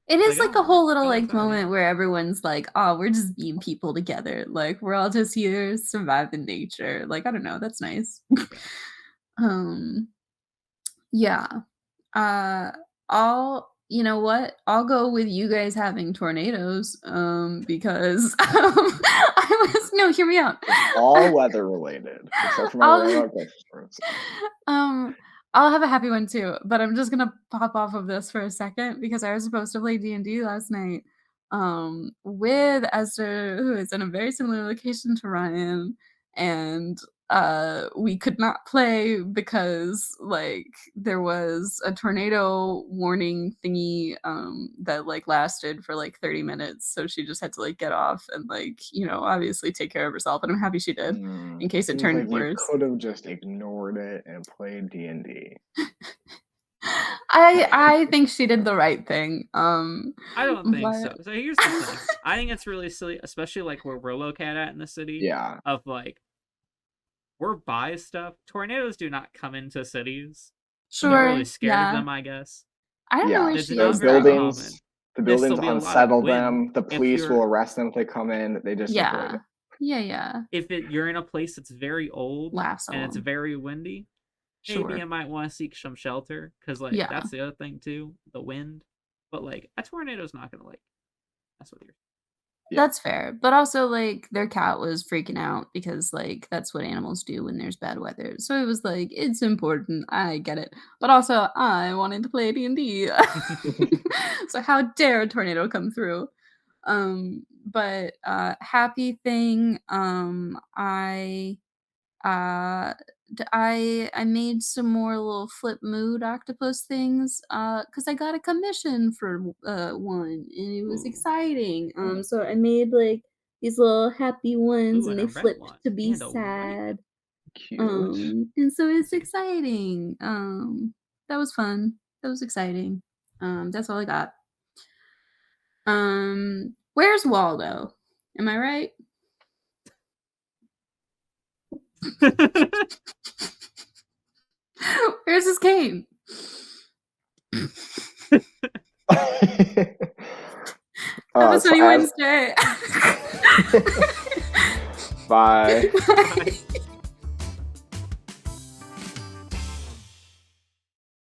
It is like a whole little like moment where everyone's like, oh, we're just being people together. Like, we're all just here surviving nature. Like, I don't know. That's nice. Yeah. You know what? I'll go with you guys having tornadoes because hear me out. It's all weather related, except for my I'll have a happy one too, but I'm just gonna pop off of this for a second because I was supposed to play D&D last night with Esther, who is in a very similar location to Ryan, and we could not play because like there was a tornado warning thingy that like lasted for like 30 minutes, so she just had to like get off and like obviously take care of herself, and I'm happy she did in case it turned worse. You could have just ignored it and played D&D. I think she did the right thing. I don't think so. So here's the thing. I think it's really silly, especially like where we're located at in the city. Yeah. Of like, we're by stuff. Tornadoes do not come into cities. Sure. They're really scared of them, I guess. I don't know where she is. The buildings unsettle them. The police will arrest them if they come in. They just avoid it. Yeah. If you're in a place that's very old and it's very windy, maybe you might want to seek some shelter because like that's the other thing too, the wind. But like a tornado's not gonna like that's what you're. Yeah. That's fair, but also like their cat was freaking out because like that's what animals do when there's bad weather. So it was like it's important. I get it, but also I wanted to play D&D. So how dare a tornado come through? But happy thing. I made some more little flip mood octopus things because I got a commission for one and it was exciting. So I made like these little happy ones and they flipped to be sad. Cute. And so it's exciting. That was fun. That was exciting. That's all I got. Where's Waldo? Am I right? Where's his cane? Have a sunny Wednesday. Bye. Bye.